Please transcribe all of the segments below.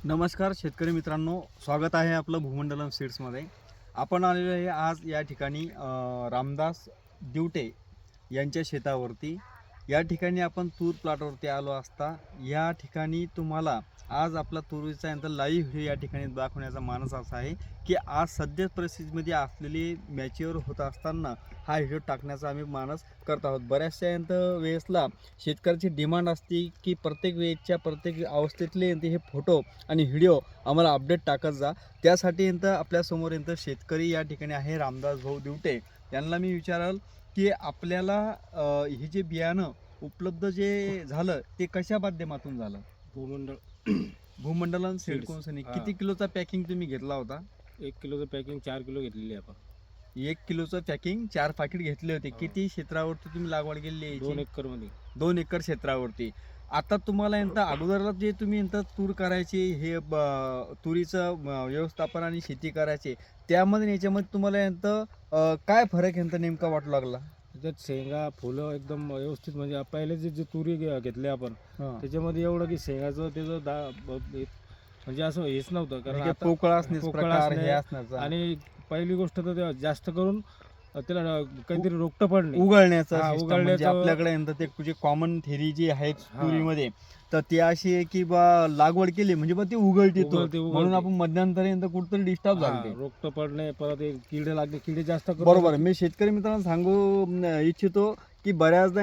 नमस्कार शेतकरी मित्रांनो, स्वागत आहे आपलं भूमंडलम सीड्समध्ये। आपण आलेलो आहे आज या ठिकाणी रामदास दिवटे यांच्या शेतावरती। या ठिकाणी आपण तूर प्लॉटवरती आलो असता या ठिकाणी तुम्हाला आज आपला तुरीचा यंत्र लाईव्ह व्हिडिओ या ठिकाणी दाखवण्याचा मानस असा आहे की आज सध्या परिस्थितीमध्ये असलेली मॅच्युअर होत असताना हा व्हिडिओ टाकण्याचा आम्ही मानस करत आहोत। बऱ्याचशा वेळेसला शेतकऱ्याची डिमांड असते की प्रत्येक वेळेच्या प्रत्येक अवस्थेतले हे फोटो आणि व्हिडिओ आम्हाला अपडेट टाकत जा। त्यासाठी आपल्यासमोर शेतकरी या ठिकाणी आहे रामदास भाऊ दिवटे। त्यांना मी विचाराल की आपल्याला हे जे बियाणं उपलब्ध जे झालं ते कशा माध्यमातून झालं? भूमंडलम सीड कंपनी किती किलोचा पॅकिंग तुम्ही घेतला होता? 1 किलोचं पॅकिंग 4 किलो घेतलेली आहे आपण। 1 किलोचं पॅकिंग 4 पाकिट घेतले होते। किती क्षेत्रावरती तुम्ही लागवड केली आहे? 2 एकर मध्ये। 2 एकर क्षेत्रावरती। आता तुम्हाला अगोदरला जे तुम्ही तूर करायची हे तुरीचं व्यवस्थापन आणि शेती करायची त्यामध्ये याच्यामध्ये तुम्हाला काय फरक नेमका वाटू लागला? त्याच्यात शेंगा फुलं एकदम व्यवस्थित, म्हणजे पहिले जे तुरी घेतले आपण त्याच्यामध्ये एवढं की शेंगाचं त्याचं म्हणजे असं हेच नव्हतं, कारण आता पोकळ आणि पहिली गोष्ट तर जास्त करून त्याला काहीतरी रोगटं पडणे उगळण्याचं आपल्याकडे ते जे कॉमन थेरी जी आहे तुरीमध्ये तर ती अशी आहे की बा लागवड केली म्हणजे बा ती उगळते म्हणून आपण मध्यंतरी कुठतरी डिस्टर्ब झाले, रोगटं पडणे, परत किडे लागणे, किडे जास्त बरोबर। मी शेतकरी मित्रांना सांगू इच्छितो की बऱ्याचदा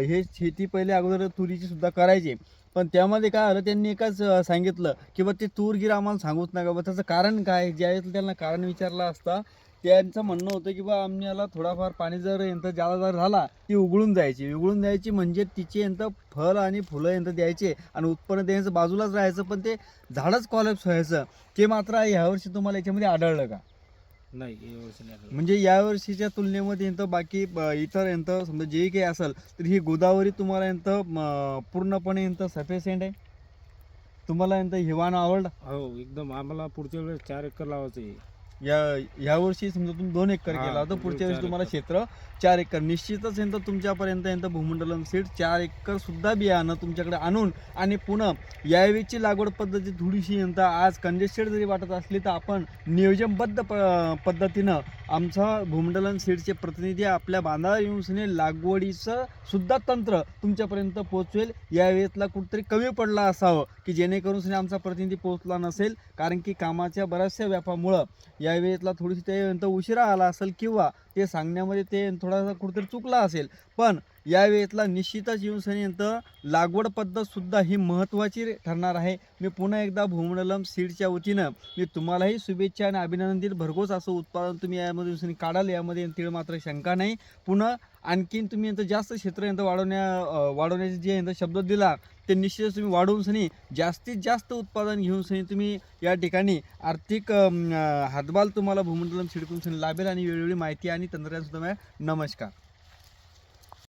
हे शेती पहिले अगोदर तुरीची सुद्धा करायची, पण त्यामध्ये काय आलं त्यांनी एकच सांगितलं की बा ते तूर आम्हाला सांगूच नका। बा त्याचं कारण काय? ज्यावेळेस त्यांना कारण विचारलं असता त्यांचं म्हणणं होतं की बा आम्हाला थोडाफार पाणी जर जादा जर झाला ती उघळून जायची म्हणजे तिचे फळ आणि फुलं द्यायचे आणि उत्पन्न द्यायचं बाजूलाच राहायचं, पण ते झाडच कॉलॅप्स व्हायचं। ते मात्र यावर्षी तुम्हाला याच्यामध्ये आढळलं का? नाही, यावर्षी नाही। म्हणजे यावर्षीच्या तुलनेमध्ये बाकी इतर समजा जे काही असेल तर ही गोदावरी तुम्हाला पूर्णपणे सफिशियंट आहे? तुम्हाला हिवाणं आवडलं? हो, एकदम। आम्हाला पुढच्या वेळेस 4 एकर लावायचं आहे। यावर्षी समजा तुम्ही 2 एकर केला तर पुढच्या वेळेस तुम्हाला क्षेत्र 4 एकर निश्चितच तुमच्यापर्यंत भूमंडलम सीड 4 एकर सुद्धा बियाणं तुमच्याकडे आणून आणि पुन्हा यावेळीची लागवड पद्धती थोडीशी आज कंजेस्टेड जरी वाटत असली तर आपण नियोजनबद्ध पद्धतीनं आमचा भूमंडलम सीडचे प्रतिनिधी आपल्या बांधावर येऊन लागवडीचं सुद्धा तंत्र तुमच्यापर्यंत पोहोचवेल। यावेळेसला कुठेतरी कमी पडला असावं की जेणेकरून आमचा प्रतिनिधी पोहोचला नसेल, कारण की कामाच्या बऱ्याचशा व्यापामुळं यावेळेसला थोडीशी ते उशिरा आला असेल किंवा ते सांगण्यामध्ये ते थोडासा कुठेतरी चुकला असेल, पण यावेळेसला निश्चितच लागवड पद्धत सुद्धा ही महत्त्वाची ठरणार आहे। मी पुन्हा एकदा भूमंडलम सीडच्या वतीनं मी तुम्हालाही शुभेच्छा आणि अभिनंदन देईल। भरघोस असं उत्पादन तुम्ही यामध्ये काढाल, यामध्ये तीळ मात्र शंका नाही। पुन्हा आणखीन तुम्ही जास्त क्षेत्र वाढवण्याचे जे शब्द दिला ते निश्चितच तुम्ही वाढवून जास्तीत जास्त उत्पादन घेऊन तुम्ही या ठिकाणी आर्थिक हातभाल तुम्हाला भूमंडलम सीड लाभेल आणि वेळोवेळी माहिती आणि तंत्रज्ञान सुद्धा मिळेल। नमस्कार।